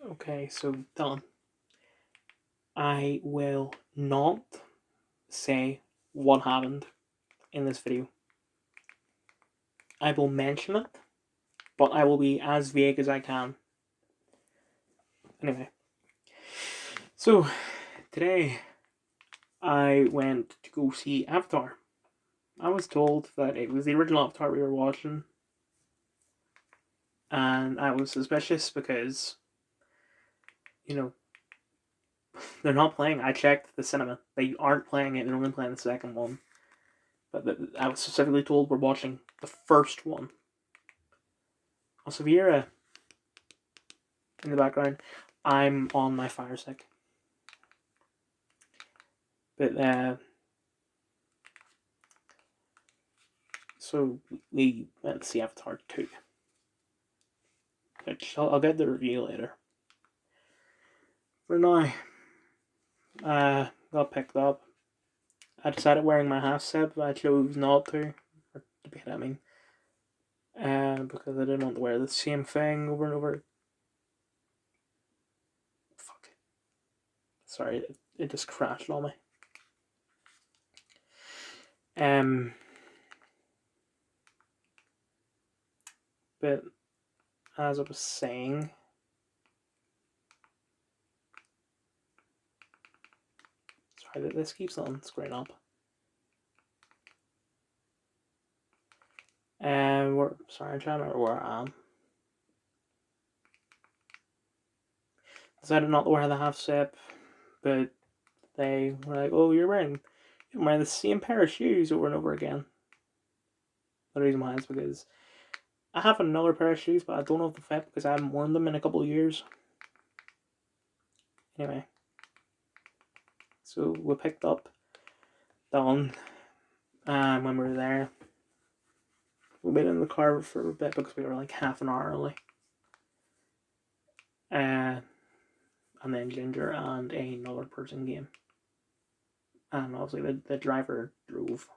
Okay, so Dylan, I will not say what happened in this video. I will mention it, but I will be as vague as I can. Anyway, so today I went to go see Avatar. I was told that it was the original Avatar we were watching, and I was suspicious because, you know, they're not playing. I checked the cinema; they aren't playing it. They're only playing the second one. But I was specifically told we're watching the first one. Also, Viera in the background. I'm on my Fire Stick. But so we went to see Avatar 2. Which I'll get the review later. For now, got picked up. I decided wearing my half set, but I chose not to. Or debate, I mean. Because I didn't want to wear the same thing over and over. Fuck. Sorry, it just crashed on me. But as I was saying, sorry, this keeps on screwing up. Sorry, I'm trying to remember where I am. Decided not to wear the half step, but they were like, "Oh, you're wearing the same pair of shoes over and over again." The reason why is because I have another pair of shoes, but I don't know if they fit because I haven't worn them in a couple of years. Anyway, so we picked up Dawn when we were there. We waited in the car for a bit because we were like half an hour early. And then Ginger and another person came. And obviously the driver drove.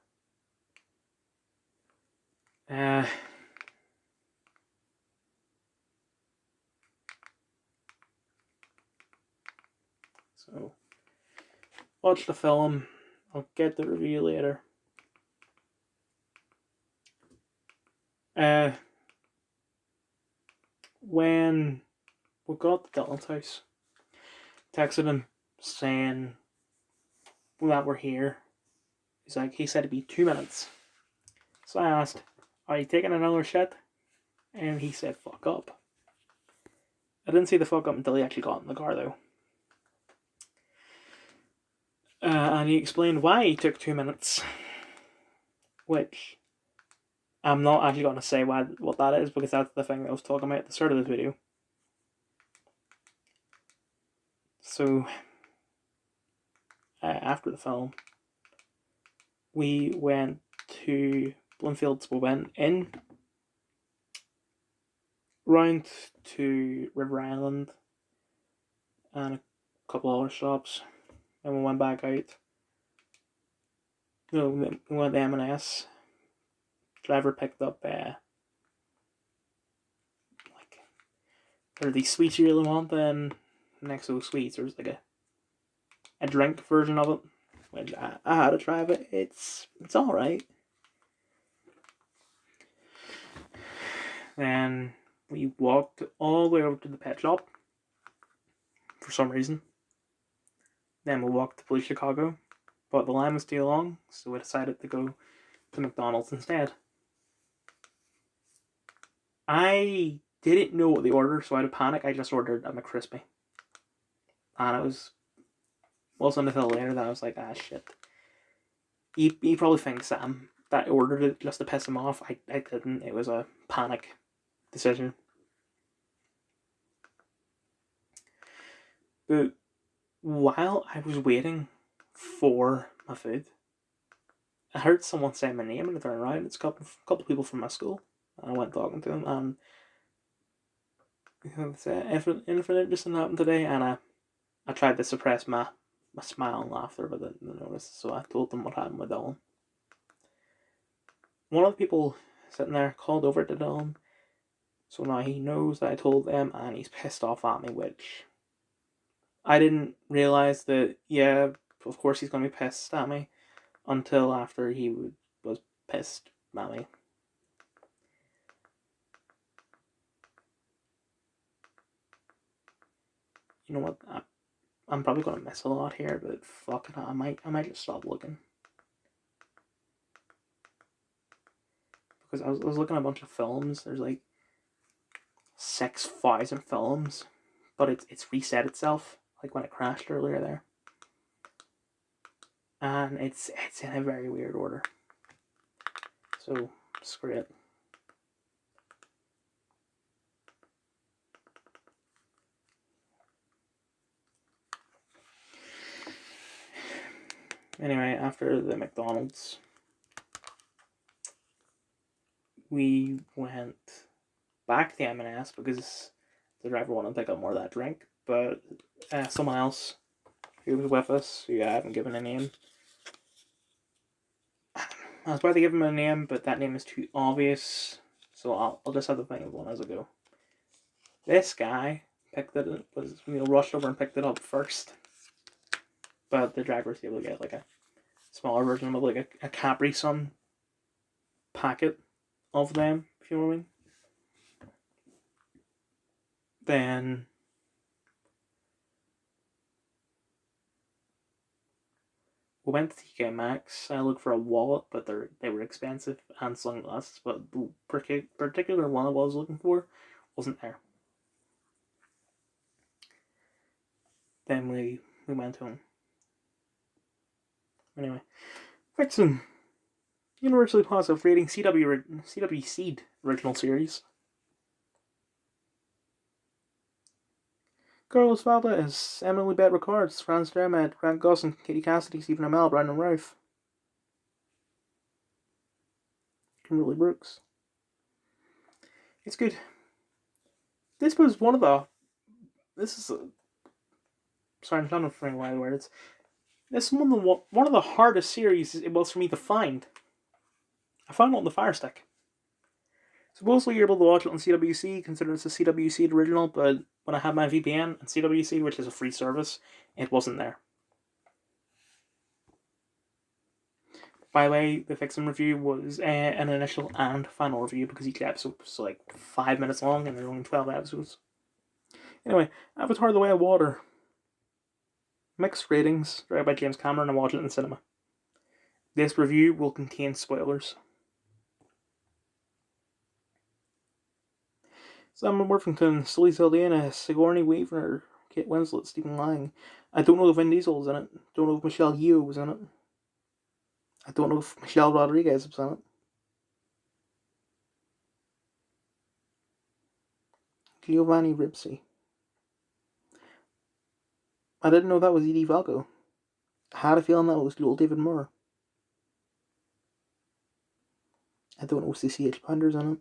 So, watch the film. I'll get the review later. When we got to Dylan's house, texted him saying that we're here. He said it'd be 2 minutes. So I asked, "Are you taking another shit?" And he said, "Fuck up." I didn't see the fuck up until he actually got in the car, though. And he explained why he took 2 minutes, which I'm not actually going to say what that is because that's the thing that I was talking about at the start of this video. So, after the film, we went to Bloomfields. We went in, round to River Island, and a couple other shops, and we went back out. We went to M&S. Driver picked up are these sweets you really want? Then next to those sweets, there's like a drink version of it, which I had to try, but it's all right. Then we walked all the way over to the pet shop for some reason. Then we walked to Police Chicago, but the line was too long, so we decided to go to McDonald's instead. I didn't know what they ordered, so out of panic, I just ordered a McCrispy. And it wasn't until later that I was like, ah, shit. He probably thinks that I ordered it just to piss him off. I didn't. It was a panic decision. But while I was waiting for my food, I heard someone say my name and I turned around. It's a couple of people from my school. And I went talking to them, and infinite just happened today, and I tried to suppress my smile and laughter, but didn't notice. So I told them what happened with Dylan. One of the people sitting there called over to Dylan, So now he knows that I told them, and he's pissed off at me, which I didn't realize that, yeah, of course he's going to be pissed at me until after he was pissed at me. You know what? I'm probably going to miss a lot here, but fuck it, I might just stop looking. Because I was looking at a bunch of films. There's like 6,000 films, but it's reset itself, like when it crashed earlier there. And it's in a very weird order. So, screw it. Anyway, after the McDonald's, we went back to M&S because the driver wanted to pick up more of that drink, but someone else who was with us, who I haven't given a name, I was about to give him a name, but that name is too obvious, so I'll just have to think of one as I go. This guy rushed over and picked it up first, but the driver was able to get like a smaller version of like a Capri Sun packet of them, if you know what I mean. Then we went to TK Maxx. I looked for a wallet, but they were expensive, and sunglasses. But the particular one I was looking for wasn't there. Then we went home. Anyway, vixen. Universally positive rating CW Seed original series. Carlos Valdez, Emily Bett Ricards, Franz Dermott, Grant Gustin, Katie Cassidy, Stephen Amell, Brandon Routh, Kimberly Brooks. It's good. This was one of the. This is. Sorry, I'm trying to find the words. This is one of the hardest series it was for me to find. I found it on the Fire Stick. Supposedly you're able to watch it on CWC, consider it's a CWC original, but when I had my VPN and CWC, which is a free service, it wasn't there. By the way, the Vixen review was an initial and final review because each episode was like 5 minutes long and there were only 12 episodes. Anyway, Avatar: The Way of Water. Mixed ratings, directed by James Cameron, and watched it in the cinema. This review will contain spoilers. Sam Worthington, Sully Saldana, Sigourney Weaver, Kate Winslet, Stephen Lang. I don't know if Vin Diesel was in it. Don't know if Michelle Yeoh was in it. I don't know if Michelle Rodriguez was in it. Giovanni Ribisi. I didn't know that was Edie Falco. I had a feeling that was little David Moore. I don't know if CCH Ponder's in it.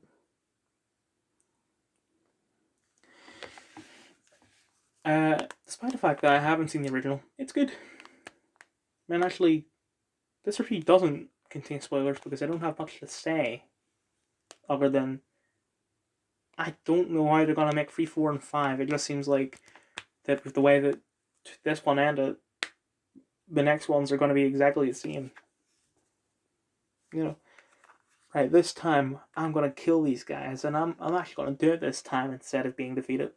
Despite the fact that I haven't seen the original, it's good. And actually, this review doesn't contain spoilers because I don't have much to say other than I don't know how they're gonna make 3, 4, and 5. It just seems like that with the way that this one ended, the next ones are gonna be exactly the same. You know, right? This time I'm gonna kill these guys, and I'm actually gonna do it this time instead of being defeated.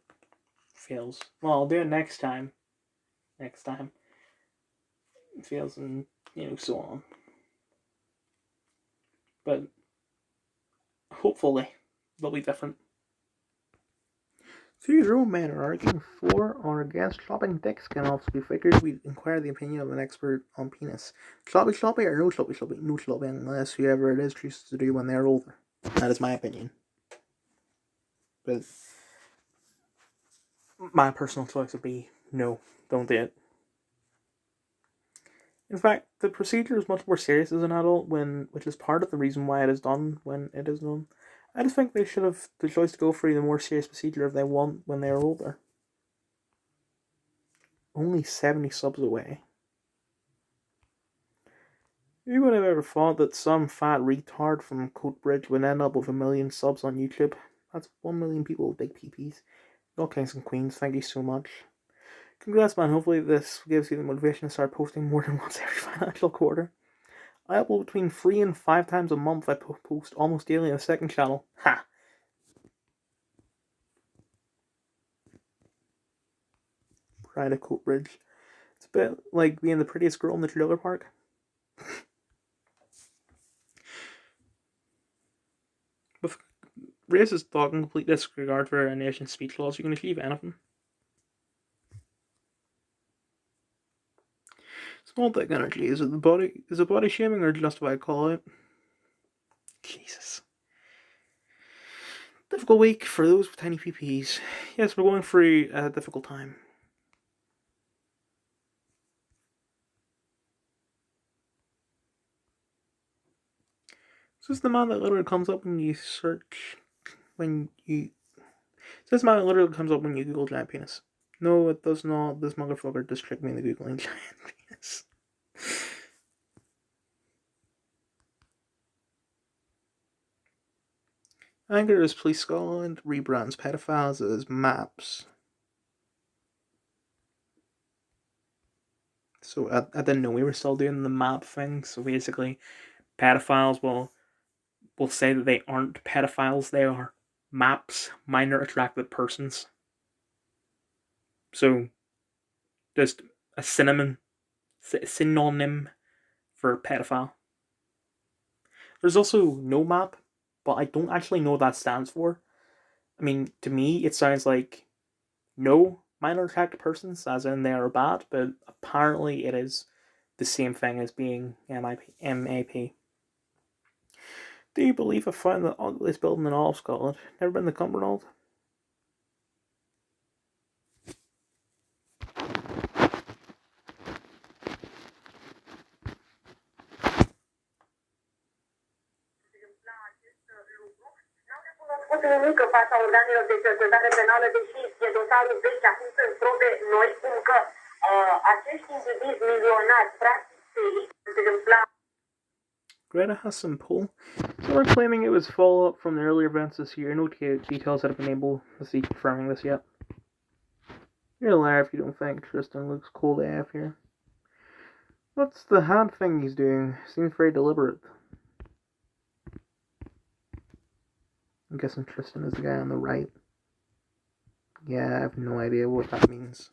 Fails. Well, I'll do it next time. Next time. It fails, and so on. But hopefully they'll be different. Three grown men are arguing for or against chopping dicks can also be figured. We inquire the opinion of an expert on penis. Sloppy or no sloppy? No sloppy unless whoever it is chooses to do when they're older. That is my opinion. But my personal choice would be no, don't do it. In fact, the procedure is much more serious as an adult, which is part of the reason why it is done when it is done. I just think they should have the choice to go for the more serious procedure if they want when they are older. Only 70 subs away. Who would have ever thought that some fat retard from Coatbridge would end up with 1 million subs on YouTube? That's 1 million people with big PPs. All kings and queens, thank you so much. Congrats, man. Hopefully this gives you the motivation to start posting more than once every financial quarter. I upload between 3 and 5 times a month. I post almost daily on the second channel. Ha! Pride of Coatbridge. It's a bit like being the prettiest girl in the trailer park. With racist thought and complete disregard for our nation's speech laws, you can achieve anything. Small dick energy. Is it body shaming or justified call out? Jesus. Difficult week for those with tiny PPs. Yes, we're going through a difficult time. So this is the man that literally comes up when you search, when you... So this man that literally comes up when you Google giant penis. No, it does not. This motherfucker just tricked me into Googling giant penis. Anger is Police Scotland rebrands pedophiles as maps. So I didn't know we were still doing the map thing. So basically, pedophiles will say that they aren't pedophiles. They are maps, minor attracted persons. So just a synonym for pedophile. There's also no map, but I don't actually know what that stands for. I mean, to me, it sounds like no minor attracted persons, as in they are bad, but apparently it is the same thing as being MAP. Do you believe I found the ugliest building in all of Scotland? Never been to Cumbernauld? Nimic în fața organelor de cercetare penală, deși e dosarul vechi, acum sunt probe noi, cum că acești indivizi milionari, practic, se întâmpla. Greta has some pull. Some are claiming it was follow-up from the earlier events this year. No details have been able to see confirming this yet. You're a liar if you don't think Tristan looks cold AF here. What's the hand thing he's doing? Seems very deliberate. I'm guessing Tristan is the guy on the right. Yeah, I have no idea what that means.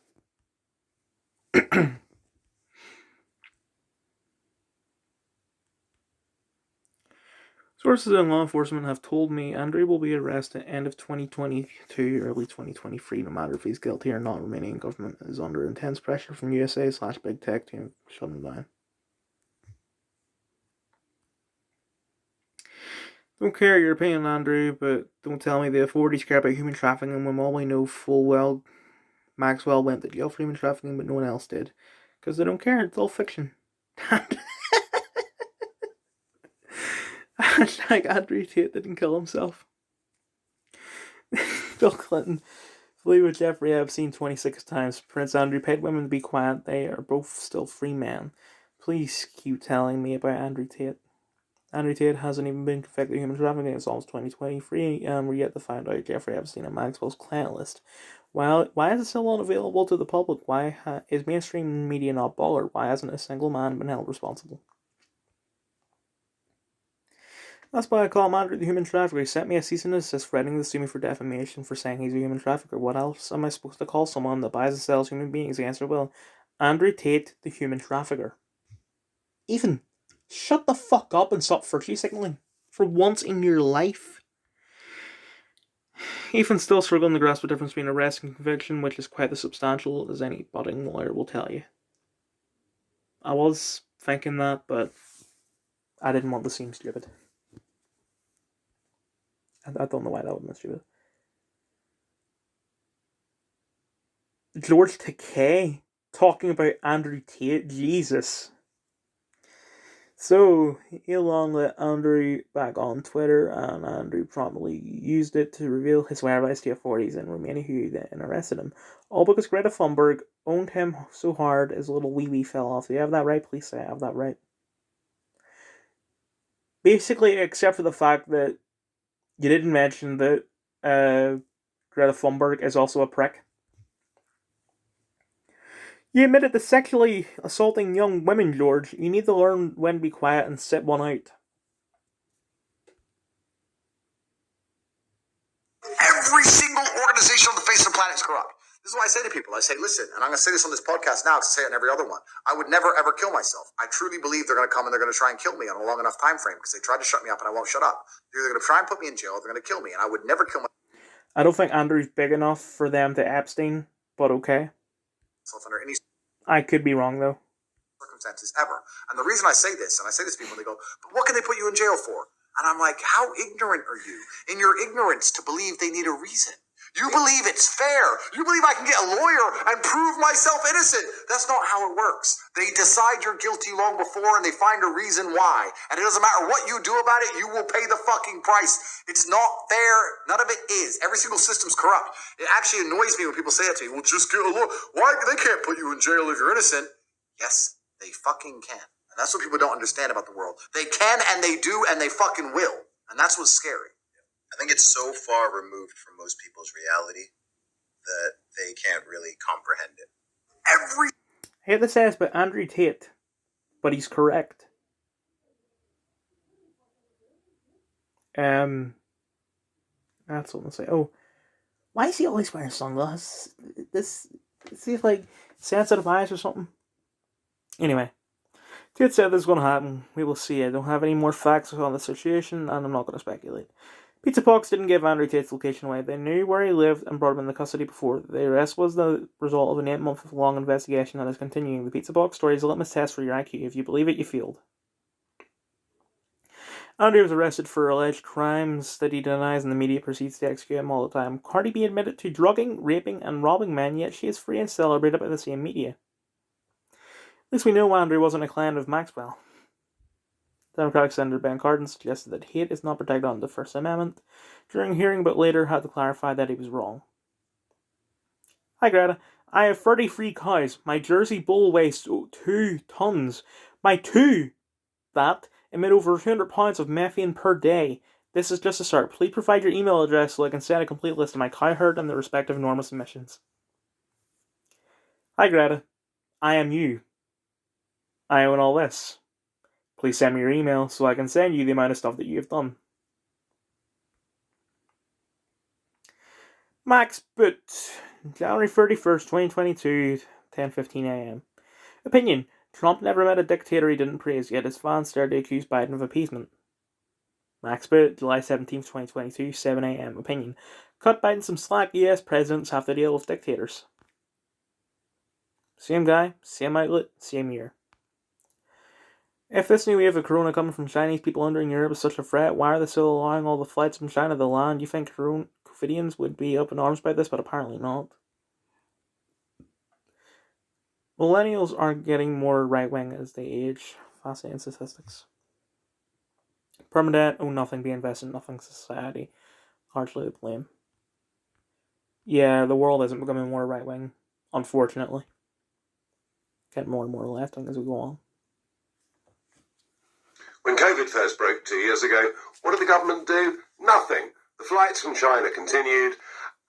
Sources in law enforcement have told me Andre will be arrested end of 2022, early 2023, no matter if he's guilty or not. Romanian government is under intense pressure from USA/big tech to shut him down. Don't care your opinion, Andrew, but don't tell me the authorities care about human trafficking when all we know full well Maxwell went to jail for human trafficking, but no one else did. Because they don't care, it's all fiction. Hashtag Andrew Tate didn't kill himself. Bill Clinton flew with Jeffrey Epstein 26 times. Prince Andrew paid women to be quiet. They are both still free men. Please keep telling me about Andrew Tate. Andrew Tate hasn't even been convicted of human trafficking since 2023, and we're yet to find out Jeffrey Epstein and Maxwell's client list. Why is it still unavailable to the public? Why is mainstream media not bothered? Why hasn't a single man been held responsible? That's why I call him Andrew the human trafficker. He sent me a cease and desist threatening to sue me for defamation for saying he's a human trafficker. What else am I supposed to call someone that buys and sells human beings against their will? Andrew Tate the human trafficker. Ethan, shut the fuck up and stop virtue signaling. For once in your life. Ethan's still struggling to grasp the difference between arrest and conviction, which is quite as substantial as any budding lawyer will tell you. I was thinking that, but I didn't want to seem stupid. I don't know why that would have been stupid. George Takei talking about Andrew Tate. Jesus. So, Elon let Andrew back on Twitter, and Andrew promptly used it to reveal his whereabouts to authorities in Romania, who then arrested him. All because Greta Thunberg owned him so hard his little wee fell off. Do you have that right? Please say I have that right. Basically, except for the fact that you didn't mention that Greta Thunberg is also a prick. You admitted to sexually assaulting young women, George. You need to learn when to be quiet and sit one out. Every single organization on the face of the planet is corrupt. This is why I say to people, I say, listen, and I'm going to say this on this podcast now because I say it on every other one. I would never, ever kill myself. I truly believe they're going to come and they're going to try and kill me on a long enough time frame because they tried to shut me up and I won't shut up. They're either going to try and put me in jail or they're going to kill me, and I would never kill myself. I don't think Andrew's big enough for them to Epstein, but okay. Under any I could be wrong, though. Circumstances ever. And the reason I say this, and I say this to people, they go, but what can they put you in jail for? And I'm like, how ignorant are you in your ignorance to believe they need a reason? You believe it's fair. You believe I can get a lawyer and prove myself innocent. That's not how it works. They decide you're guilty long before and they find a reason why. And it doesn't matter what you do about it, you will pay the fucking price. It's not fair. None of it is. Every single system's corrupt. It actually annoys me when people say that to me. Well, just get a lawyer. Why? They can't put you in jail if you're innocent. Yes, they fucking can. And that's what people don't understand about the world. They can and they do and they fucking will. And that's what's scary. I think it's so far removed from most people's reality that they can't really comprehend it. I hate to say this, but Andrew Tate, but he's correct. That's what I'm gonna say. Oh, why is he always wearing sunglasses? This seems like sensitive eyes or something. Anyway, Tate said this is going to happen. We will see. I don't have any more facts on the situation, and I'm not going to speculate. Pizza Pox didn't give Andrew Tate's location away. They knew where he lived and brought him into custody before. The arrest was the result of an 8-month-long investigation that is continuing. The Pizza Pox story is a litmus test for your IQ. If you believe it, you failed. Andrew was arrested for alleged crimes that he denies, and the media proceeds to execute him all the time. Cardi B admitted to drugging, raping, and robbing men, yet she is free and celebrated by the same media. At least we know Andrew wasn't a client of Maxwell. Democratic Senator Ben Cardin suggested that hate is not protected under the First Amendment during a hearing, but later had to clarify that he was wrong. Hi Greta, I have 33 cows. My Jersey bull weighs 2 tons. That emit over 200 pounds of methane per day. This is just a start. Please provide your email address so I can send a complete list of my cow herd and their respective enormous emissions. Hi Greta, I am you. I own all this. Please send me your email so I can send you the amount of stuff that you have done. Max Boot, January 31st, 2022, 10:15 a.m. Opinion: Trump never met a dictator he didn't praise, yet his fans started to accuse Biden of appeasement. Max Boot, July 17th, 2022, 7 a.m. Opinion: Cut Biden some slack, US presidents have to deal with dictators. Same guy, same outlet, same year. If this new wave of corona coming from Chinese people entering Europe is such a threat, why are they still allowing all the flights from China to land? You think COVIDians would be up in arms by this, but apparently not. Millennials are getting more right-wing as they age. Fascinating statistics. Permadebt, nothing being invested in nothing society. Largely to blame. Yeah, the world isn't becoming more right-wing, unfortunately. Getting more and more left-wing as we go on. When COVID first broke 2 years ago, what did the government do? Nothing. The flights from China continued,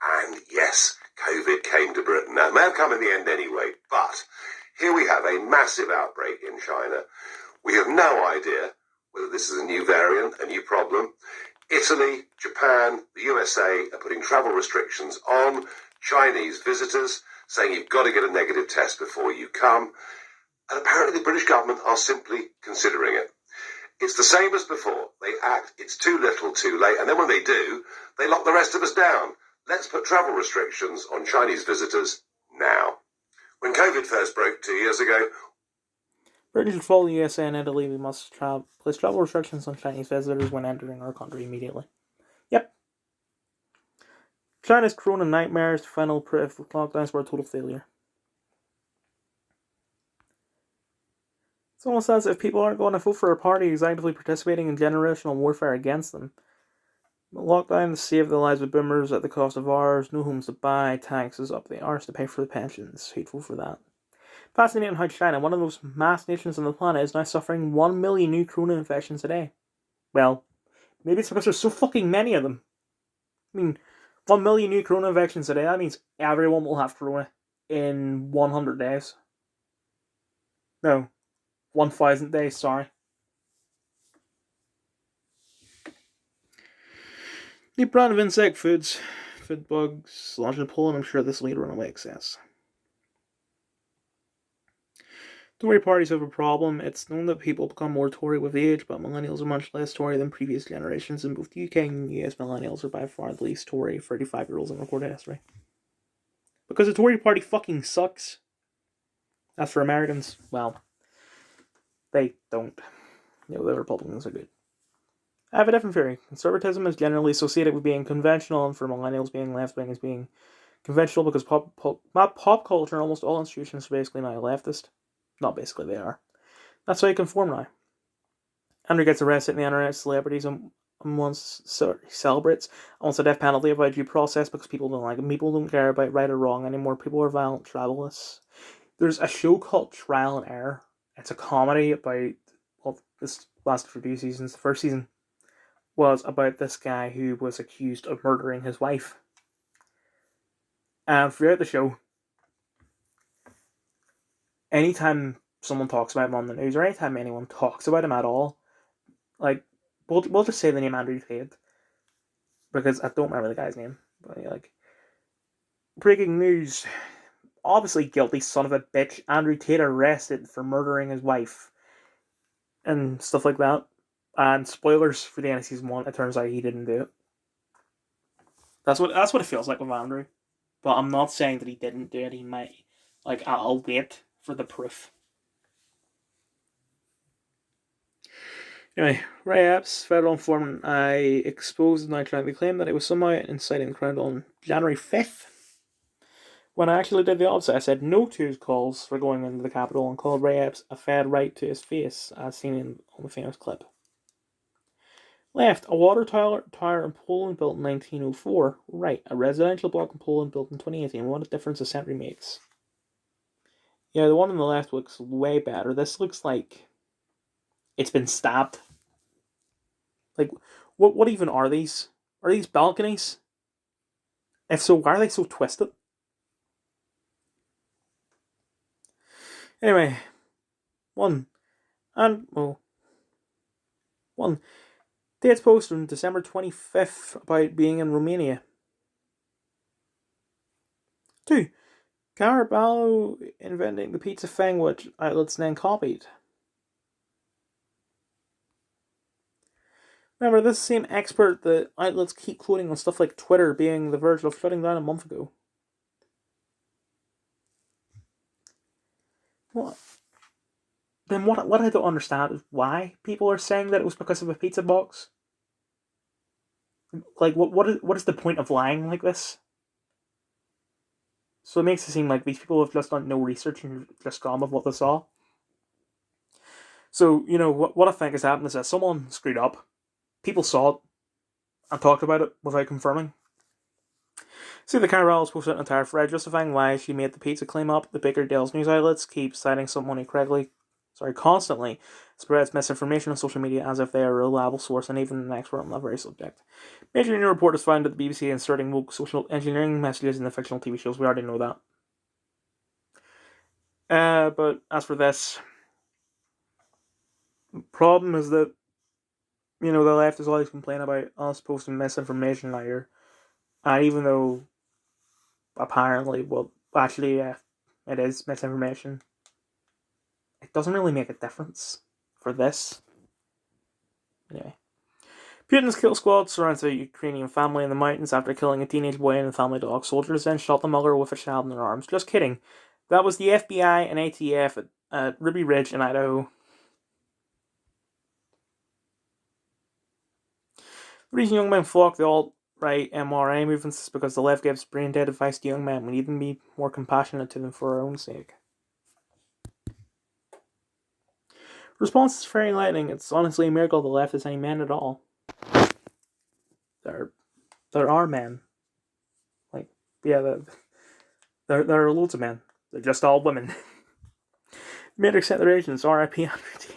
and yes, COVID came to Britain. Now, it may have come in the end anyway, but here we have a massive outbreak in China. We have no idea whether this is a new variant, a new problem. Italy, Japan, the USA are putting travel restrictions on Chinese visitors, saying you've got to get a negative test before you come. And apparently the British government are simply considering it. It's the same as before. They act, it's too little, too late, and then when they do, they lock the rest of us down. Let's put travel restrictions on Chinese visitors now. When COVID first broke 2 years ago, Britain should follow the USA and Italy. We must place travel restrictions on Chinese visitors when entering our country immediately. Yep. China's corona nightmares, final proof lockdowns were a total failure. It's almost as if people aren't going to vote for a party who's actively participating in generational warfare against them. Lockdowns save the lives of boomers at the cost of ours, no homes to buy, taxes up the arse to pay for the pensions. Hateful for that. Fascinating how China, one of the most mass nations on the planet, is now suffering 1 million new corona infections a day. Well, maybe it's because there's so fucking many of them. I mean, 1 million new corona infections today. That means everyone will have corona in 100 days. No, 1,000 days, sorry. New brand of insect foods. Food bugs launched in Poland. I'm sure this will lead runaway excess. Tory parties have a problem. It's known that people become more Tory with age, but millennials are much less Tory than previous generations. In both the UK and US, millennials are by far the least Tory 35-year-olds in recorded history. Because the Tory party fucking sucks. As for Americans, well, they don't. The Republicans are good. I have a different theory. Conservatism is generally associated with being conventional, and for millennials, being left-wing is being conventional because pop culture and almost all institutions are basically now leftist. Not basically, they are. That's how you conform now. Andrew gets arrested in the internet, celebrities and once celebrates wants a death penalty about due process because people don't like him. People don't care about right or wrong anymore. People are violent tribalists. There's a show called Trial and Error. It's a comedy about, well, this lasted for 2 seasons. The first season was about this guy who was accused of murdering his wife. And throughout the show, anytime someone talks about him on the news, or anytime anyone talks about him at all, like, we'll just say the name Andrew Tate, because I don't remember the guy's name, but like, breaking news, obviously guilty son of a bitch, Andrew Tate arrested for murdering his wife, and stuff like that. And spoilers for the end of season 1, it turns out he didn't do it. That's what it feels like with Andrew. But I'm not saying that he didn't do it. He might. Like, I'll wait for the proof. Anyway, Ray Epps, federal informant, I exposed and I tried to claim that it was somehow inciting the crowd on January 5th. When I actually did the opposite, I said no to his calls for going into the Capitol and called Ray Epps a fed right to his face, as seen on the famous clip. Left, a water tower in Poland built in 1904. Right, a residential block in Poland built in 2018. What a difference a century makes. Yeah, the one on the left looks way better. This looks like it's been stabbed. Like, what even are these? Are these balconies? If so, why are they so twisted? Anyway, one date's posted on December 25th about being in Romania. 2. Caraballo inventing the pizza thing, which outlets then copied. Remember, this same expert that outlets keep quoting on stuff like Twitter being the verge of shutting down a month ago. What? Then what I don't understand is why people are saying that it was because of a pizza box. Like, what is the point of lying like this? So it makes it seem like these people have just done no research and just gone with what they saw. So, what I think has happened is that someone screwed up. People saw it and talked about it without confirming. See, the Carol's posted an entire thread justifying why she made the pizza claim up. The Baker Dale's news outlets keep citing someone who constantly spreads misinformation on social media as if they are a reliable source and even an expert on that very subject. Major new reporters found that the BBC inserting woke social engineering messages in the fictional TV shows. We already know that. But as for this, the problem is that, the left is always complaining about us posting misinformation out here. And even though, apparently, it is misinformation, it doesn't really make a difference for this. Anyway. Putin's kill squad surrounds a Ukrainian family in the mountains after killing a teenage boy and a family dog. Soldiers then shot the mother with a child in their arms. Just kidding. That was the FBI and ATF at Ruby Ridge in Idaho. The reason young men flock the alt-right MRA movements is because the left gives brain-dead advice to young men. We need to be more compassionate to them for our own sake. Response is very enlightening. It's honestly a miracle the left has any men at all. There are men. There are loads of men. They're just all women. Matrix sent their agents, RIP Andrew Tate.